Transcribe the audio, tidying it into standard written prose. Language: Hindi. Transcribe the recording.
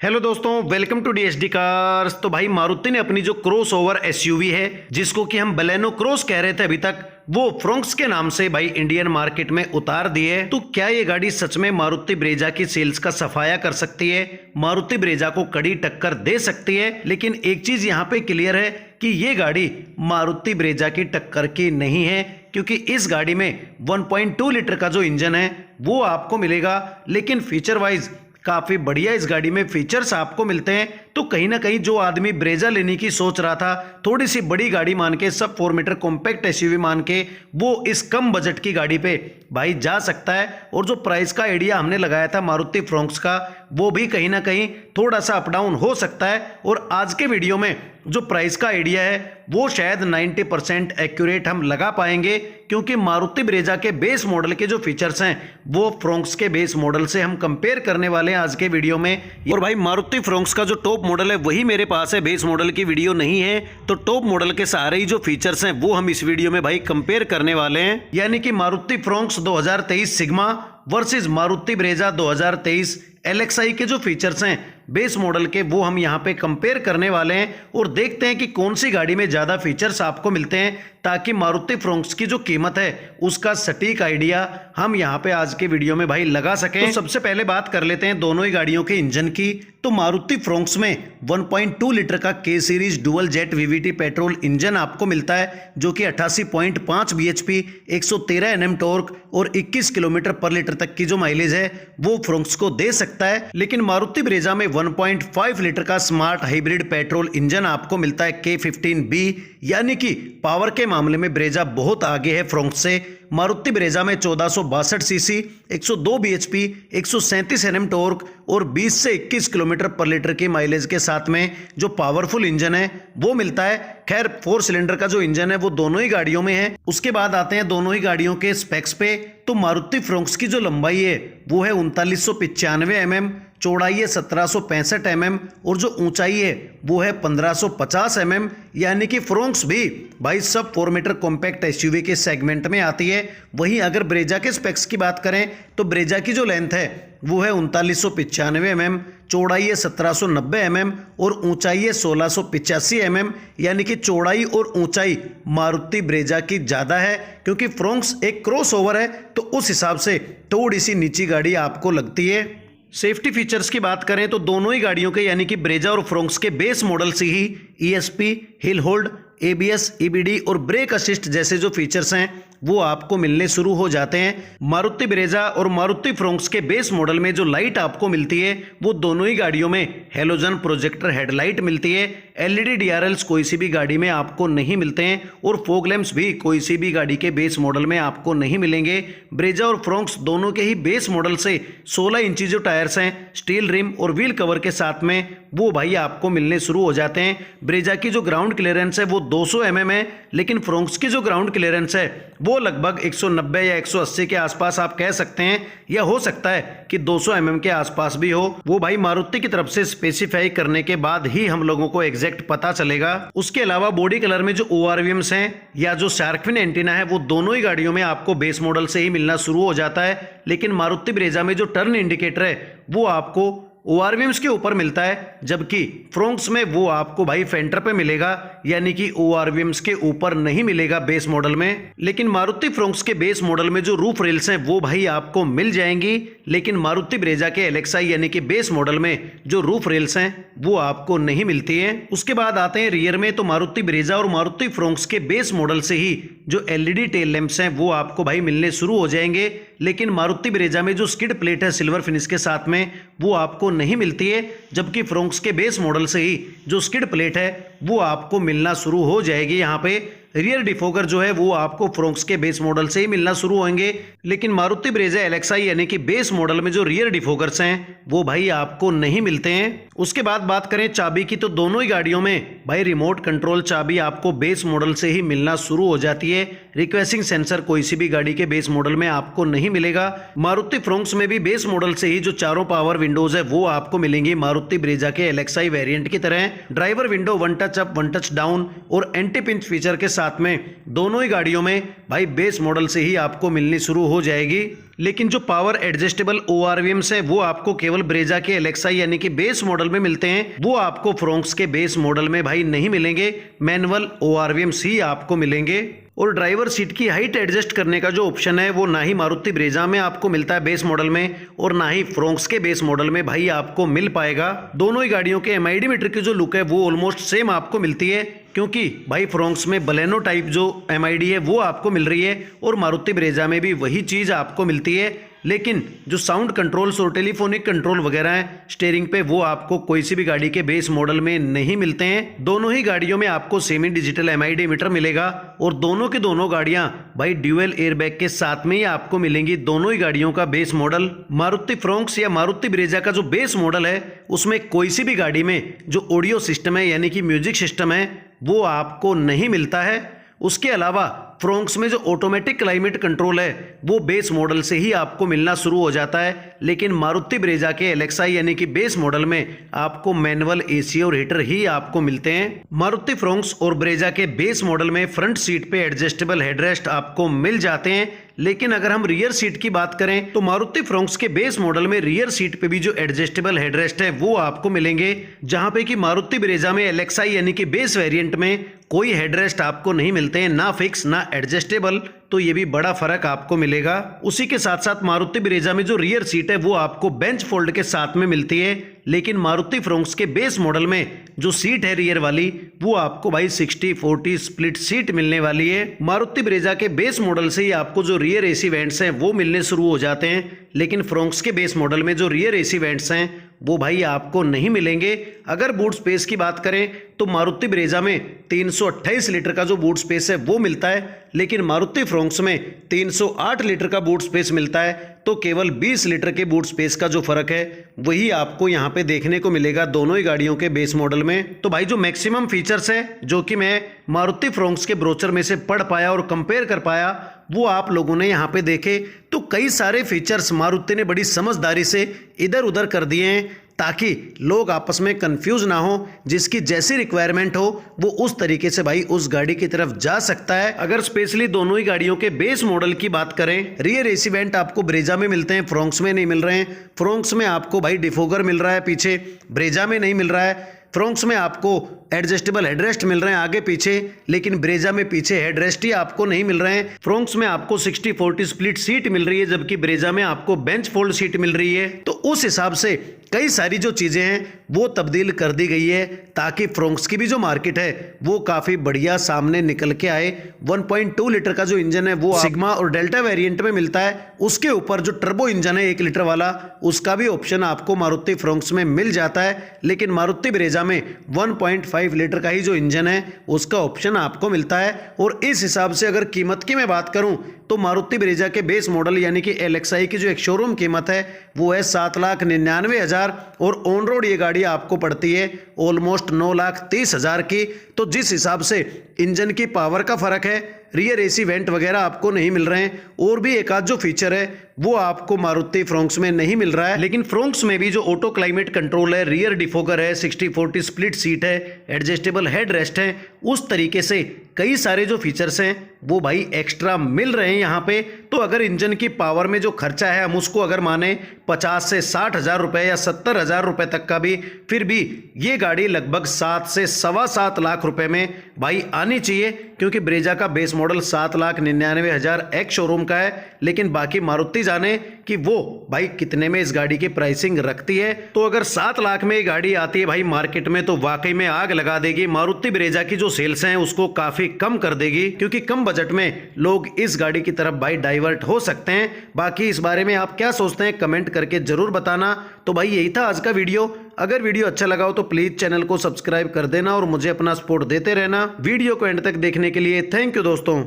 हेलो दोस्तों, वेलकम टू डीएसडी कार्स। तो भाई मारुति ने अपनी जो क्रॉस ओवर एसयूवी है, जिसको कि हम बलेनो क्रॉस कह रहे थे अभी तक, वो फ्रोंक्स के नाम से भाई इंडियन मार्केट में उतार दी है। तो क्या ये गाड़ी सच में मारुति ब्रेजा की सेल्स का सफाया कर सकती है, मारुति ब्रेजा को कड़ी टक्कर दे सकती है? लेकिन एक चीज यहाँ पे क्लियर है कि ये गाड़ी मारुति ब्रेजा की टक्कर की नहीं है, क्योंकि इस गाड़ी में 1.2 लीटर का जो इंजन है वो आपको मिलेगा, लेकिन फीचर वाइज काफी बढ़िया इस गाड़ी में फीचर्स आपको मिलते हैं। तो कहीं ना कहीं जो आदमी ब्रेजा लेने की सोच रहा था, थोड़ी सी बड़ी गाड़ी मान के, सब 4 मीटर कॉम्पैक्ट एसयूवी मान के, वो इस कम बजट की गाड़ी पे भाई जा सकता है। और जो प्राइस का आइडिया हमने लगाया था मारुति फ्रोंक्स का, वो भी कहीं ना कहीं थोड़ा सा अप डाउन हो सकता है। और आज के वीडियो में जो प्राइस का आइडिया है वो शायद 90% एक्यूरेट हम लगा पाएंगे, क्योंकि मारुति ब्रेजा के बेस मॉडल के जो फीचर्स हैं वो फ्रोंक्स के बेस मॉडल से हम कंपेयर करने वाले हैं आज के वीडियो में। और भाई मारुति फ्रोंक्स का जो टॉप मॉडल है वही मेरे पास है, बेस मॉडल की वीडियो नहीं है। तो टॉप मॉडल के सारे ही जो फीचर्स हैं वो हम इस वीडियो में भाई कंपेयर करने वाले हैं, यानी कि Maruti Fronx 2023 sigma versus Maruti Brezza 2023 LXI के जो फीचर्स हैं बेस मॉडल के, वो हम यहाँ पे कंपेयर करने वाले हैं। और देखते हैं कि कौन सी गाड़ी में ज़्यादा फीचर्स आपको मिलते हैं, ताकि मारुति फ्रोंक्स की जो कीमत है उसका सटीक आइडिया हम यहाँ पे आज के वीडियो में भाई लगा सकें। तो सबसे पहले बात कर लेते हैं दोनों ही गाड़ियों के इंजन की। तो मारुति फ्रोंक्स में 1.2 लीटर का के series dual jet VVT petrol engine आपको मिलता है, जो कि 88.5 bhp, 113 Nm टॉर्क और 21 किलोमीटर पर लीटर तक की जो माइलेज है वो फ्रोंक्स को दे सकता है। लेकिन मारुति ब्रेजा में 1.5 लीटर का स्मार्ट हाइब्रिड पेट्रोल इंजन आपको मिलता है K15B, यानी कि पावर के मामले में ब्रेजा बहुत आगे है फ्रोंक्स से। मारुति ब्रेजा में 1462 सीसी, 102 bhp, 137 Nm टॉर्क और 20 से 21 किलोमीटर पर लीटर की माइलेज के साथ में जो पावरफुल इंजन है वो मिलता है। खैर 4 सिलेंडर का जो इंजन है वो दोनों ही गाड़ियों में है। उसके बाद आते हैं दोनों ही गाड़ियों के स्पेक्स पे। तो मारुति फ्रोंक्स की जो लंबाई है वो है 3995 mm, चौड़ाई है 1765 mm और जो ऊंचाई है वो है 1550 mm, यानी कि फ्रोंक्स भी भाई सब 4 मीटर कॉम्पैक्ट एसयूवी के सेगमेंट में आती है। वहीं अगर ब्रेजा के स्पेक्स की बात करें तो ब्रेजा की जो लेंथ है वो है 3995 mm, चौड़ाई है 1790 mm और ऊंचाई है 1685 mm, यानी कि चौड़ाई और ऊंचाई मारुति ब्रेजा की ज़्यादा है, क्योंकि फ्रोंक्स एक क्रॉस ओवर है तो उस हिसाब से थोड़ी सी नीची गाड़ी आपको लगती है। सेफ्टी फीचर्स की बात करें तो दोनों ही गाड़ियों के, यानी कि ब्रेजा और फ्रोंक्स के बेस मॉडल से ही ESP, hill hold, ABS, EBD और ब्रेक असिस्ट जैसे जो फीचर्स हैं वो आपको मिलने शुरू हो जाते हैं। मारुति ब्रेजा और मारुति फ्रोंक्स के बेस मॉडल में जो लाइट आपको मिलती है वो दोनों ही गाड़ियों में हेलोजन प्रोजेक्टर हेडलाइट मिलती है। LED DRLs कोई सी भी गाड़ी में आपको नहीं मिलते हैं और फॉग लैंप्स भी कोई सी भी गाड़ी के बेस मॉडल में आपको नहीं मिलेंगे। ब्रेजा और फ्रोंक्स दोनों के ही बेस मॉडल से 16 इंची जो टायर्स हैं स्टील रिम और व्हील कवर के साथ में वो भाई आपको मिलने शुरू हो जाते हैं। ब्रेजा की जो ग्राउंड क्लियरेंस है वो 200 mm है, लेकिन फ्रोंक्स की जो ग्राउंड क्लियरेंस है वो लगभग 190 या 180 के आसपास आप कह सकते हैं, या हो सकता है कि 200 mm के आसपास भी हो। वो भाई मारुति की तरफ से स्पेसिफाई करने के बाद ही हम लोगों को एग्जैक्ट पता चलेगा। उसके अलावा बॉडी कलर में जो ORVMs हैं या जो शार्क फिन एंटीना है वो दोनों ही गाड़ियों में आपको बेस मॉडल से ही मिलना शुरू हो जाता है। लेकिन मारुति ब्रेजा में जो टर्न इंडिकेटर है वो आपको ORVMs के ऊपर मिलता है, जबकि फ्रोंक्स में वो आपको भाई फेंटर पे मिलेगा, यानी कि ORVMs के ऊपर नहीं मिलेगा बेस मॉडल में। लेकिन मारुति फ्रोंक्स के बेस मॉडल में जो रूफ रेल्स हैं वो भाई आपको मिल जाएंगी, लेकिन मारुति ब्रेजा के एलेक्साई यानी कि बेस मॉडल में जो रूफ रेल्स हैं वो आपको नहीं मिलती है। उसके बाद आते हैं रियर में। तो मारुति ब्रेजा और मारुति फ्रोंक्स के बेस मॉडल से ही जो LED टेल लैंप्स हैं वो आपको भाई मिलने शुरू हो जाएंगे, लेकिन मारुति ब्रेजा में जो स्किड प्लेट है सिल्वर फिनिश के साथ में वो आपको नहीं मिलती है, जबकि फ्रोंक्स के बेस मॉडल से ही जो स्किड प्लेट है वो आपको मिलना शुरू हो जाएगी। यहाँ पे रियर डिफोगर जो है वो आपको फ्रोंक्स के बेस मॉडल से ही मिलना शुरू होंगे, लेकिन मारुति ब्रेजा एलेक्साई यानी कि बेस मॉडल में जो रियर डिफोगर्स हैं वो भाई आपको नहीं मिलते हैं। उसके बाद बात करें चाबी की, तो दोनों ही गाड़ियों में भाई रिमोट कंट्रोल चाबी आपको बेस मॉडल से ही मिलना शुरू हो जाती है। रिक्वेस्टिंग सेंसर कोई सी भी गाड़ी के बेस मॉडल में आपको नहीं मिलेगा। मारुति फ्रोंक्स में भी बेस मॉडल से ही जो चारों पावर विंडोज है वो आपको मिलेंगी मारुति ब्रेजा के एलेक्साई वेरिएंट की तरह। Driver window 1 touch up 1 touch down और एंटी पिंच फीचर के साथ साथ में दोनों ही गाड़ियों में भाई बेस मॉडल से ही आपको मिलनी शुरू हो जाएगी। लेकिन जो पावर एडजस्टेबल ORVMs है वो आपको केवल ब्रेजा के LXi यानी कि बेस मॉडल में मिलते हैं, वो आपको फ्रोंक्स के बेस मॉडल में भाई नहीं मिलेंगे। मैनुअल ORVMs ही आपको मिलेंगे। और ड्राइवर सीट की हाइट एडजस्ट करने का जो ऑप्शन है वो ना ही मारुति ब्रेजा में आपको मिलता है बेस मॉडल में, और ना ही फ्रोंक्स के बेस मॉडल में भाई आपको मिल पाएगा। दोनों ही गाड़ियों के MID मीटर की जो लुक है वो ऑलमोस्ट सेम आपको मिलती है, क्योंकि भाई फ्रोंक्स में बलेनो टाइप जो MID है वो आपको मिल रही है और मारुति ब्रेजा में भी वही चीज़ आपको मिलती है। लेकिन जो साउंड कंट्रोल्स और टेलीफोनिक कंट्रोल वगैरह हैं स्टीयरिंग पे वो आपको कोई सी भी गाड़ी के बेस मॉडल में नहीं मिलते हैं। दोनों ही गाड़ियों में आपको सेमी डिजिटल MID मीटर मिलेगा और दोनों की दोनों गाड़ियां भाई ड्यूअल एयरबैग के साथ में ही आपको मिलेंगी। दोनों ही गाड़ियों का बेस मॉडल मारुति फ्रोंक्स या मारुति ब्रेजा का जो बेस मॉडल है उसमें कोई सी भी गाड़ी में जो ऑडियो सिस्टम है यानी कि म्यूजिक सिस्टम है वो आपको नहीं मिलता है। उसके अलावा फ्रोंक्स में जो ऑटोमेटिक क्लाइमेट कंट्रोल है वो बेस मॉडल से ही आपको मिलना शुरू हो जाता है, लेकिन मारुति ब्रेजा के LXi यानी कि बेस मॉडल में आपको मैनुअल AC और हीटर ही आपको मिलते हैं। मारुति फ्रोंक्स और ब्रेजा के बेस मॉडल में फ्रंट सीट पे एडजस्टेबल हेडरेस्ट आपको मिल जाते हैं, लेकिन अगर हम रियर सीट की बात करें तो मारुति फ्रोंक्स के बेस मॉडल में रियर सीट पे भी जो एडजस्टेबल हेडरेस्ट है वो आपको मिलेंगे, जहां पे कि मारुति ब्रेजा में LXi यानी कि बेस वेरिएंट में कोई हेडरेस्ट आपको नहीं मिलते हैं, ना फिक्स ना एडजस्टेबल। तो ये भी बड़ा फर्क आपको मिलेगा। उसी के साथ साथ मारुति ब्रेजा में जो रियर सीट है वो आपको बेंच फोल्ड के साथ में मिलती है, लेकिन मारुति फ्रोंक्स के बेस मॉडल में जो सीट है रियर वाली वो आपको भाई 60-40 स्प्लिट सीट मिलने वाली है। मारुति ब्रेजा के बेस मॉडल से ही आपको जो रियर AC वेंट्स हैं वो मिलने शुरू हो जाते हैं, लेकिन फ्रोंक्स के बेस मॉडल में जो रियर AC वेंट्स हैं वो भाई आपको नहीं मिलेंगे। अगर बूट स्पेस की बात करें तो मारुति ब्रेजा में 328 लीटर का जो बूट स्पेस है वो मिलता है, लेकिन मारुति फ्रोंक्स में 308 लीटर का बूट स्पेस मिलता है। तो केवल 20 लीटर के बूट स्पेस का जो फर्क है वही आपको यहाँ पे देखने को मिलेगा दोनों ही गाड़ियों के बेस मॉडल में। तो भाई जो मैक्सिमम फीचर्स है जो कि मैं मारुति फ्रोंक्स के ब्रोचर में से पढ़ पाया और कंपेयर कर पाया वो आप लोगों ने यहाँ पे देखे, तो कई सारे फीचर्स मारुति ने बड़ी समझदारी से इधर उधर कर दिए हैं ताकि लोग आपस में कंफ्यूज ना हो, जिसकी जैसी रिक्वायरमेंट हो वो उस तरीके से भाई उस गाड़ी की तरफ जा सकता है। अगर स्पेशली दोनों ही गाड़ियों के बेस मॉडल की बात करें, रियर AC वेंट आपको ब्रेजा में मिलते हैं, फ्रोंक्स में नहीं मिल रहे हैं। फ्रोंक्स में आपको भाई डिफोगर मिल रहा है पीछे, ब्रेजा में नहीं मिल रहा है। फ्रोंक्स में आपको एडजस्टेबल हेडरेस्ट मिल रहे हैं आगे पीछे, लेकिन ब्रेजा में पीछे हेडरेस्ट ही आपको नहीं मिल रहे हैं। फ्रोंक्स में आपको 60-40 स्प्लिट सीट मिल रही है, जबकि ब्रेजा में आपको बेंच फोल्ड सीट मिल रही है। तो उस हिसाब से कई सारी जो चीजें हैं वो तब्दील कर दी गई है ताकि फ्रोंक्स की भी जो मार्केट है वो काफी बढ़िया सामने निकल के आए। 1.2 लीटर का जो इंजन है वो सिग्मा और डेल्टा वेरिएंट में मिलता है, उसके ऊपर जो टर्बो इंजन है 1 लीटर वाला उसका भी ऑप्शन आपको मारुति फ्रोंक्स में मिल जाता है, लेकिन मारुति ब्रेजा में 1.5 लीटर का ही जो इंजन है उसका ऑप्शन आपको मिलता है। और इस हिसाब से अगर कीमत की मैं बात करूं तो मारुति ब्रेजा के बेस मॉडल यानी कि LXi की जो एक शोरूम कीमत है वो है 7,99,000 और ऑन रोड ये गाड़ी आपको पड़ती है ऑलमोस्ट 9,30,000 की। तो जिस हिसाब से इंजन की पावर का फर्क है, रियर AC वेंट वगैरह आपको नहीं मिल रहे हैं, और भी एक आध जो फीचर है वो आपको मारुति फ्रोंक्स में नहीं मिल रहा है। लेकिन फ्रोंक्स में भी जो ऑटो क्लाइमेट कंट्रोल है, रियर डिफोगर है, 60-40 स्प्लिट सीट है, एडजस्टेबल हेड रेस्ट है, उस तरीके से कई सारे जो फीचर्स हैं वो भाई एक्स्ट्रा मिल रहे हैं यहाँ पे। तो अगर इंजन की पावर में जो खर्चा है हम उसको अगर माने 50 से 60,000 रुपए या 70,000 रुपए तक का भी, फिर भी ये गाड़ी लगभग 7 से 7.25 लाख रुपए में भाई आनी चाहिए, क्योंकि ब्रेजा का बेस मॉडल 7,99,000 एक्स शोरूम का है, लेकिन बाकी मारुति जाने कि वो भाई कितने में इस गाड़ी की प्राइसिंग रखती है। तो अगर 7 लाख में ये गाड़ी आती है भाई मार्केट में तो वाकई में आग लगा देगी। मारुति ब्रेजा की जो सेल्स हैं उसको काफी कम कर देगी, क्योंकि कम बजट में लोग इस गाड़ी की तरफ भाई डाइवर्ट हो सकते हैं। बाकी इस बारे में आप क्या सोचते हैं कमेंट करके जरूर बताना। तो भाई यही था आज का वीडियो। अगर वीडियो अच्छा लगा हो तो प्लीज चैनल को सब्सक्राइब कर देना और मुझे अपना सपोर्ट देते रहना। वीडियो को एंड तक देखने के लिए थैंक यू दोस्तों।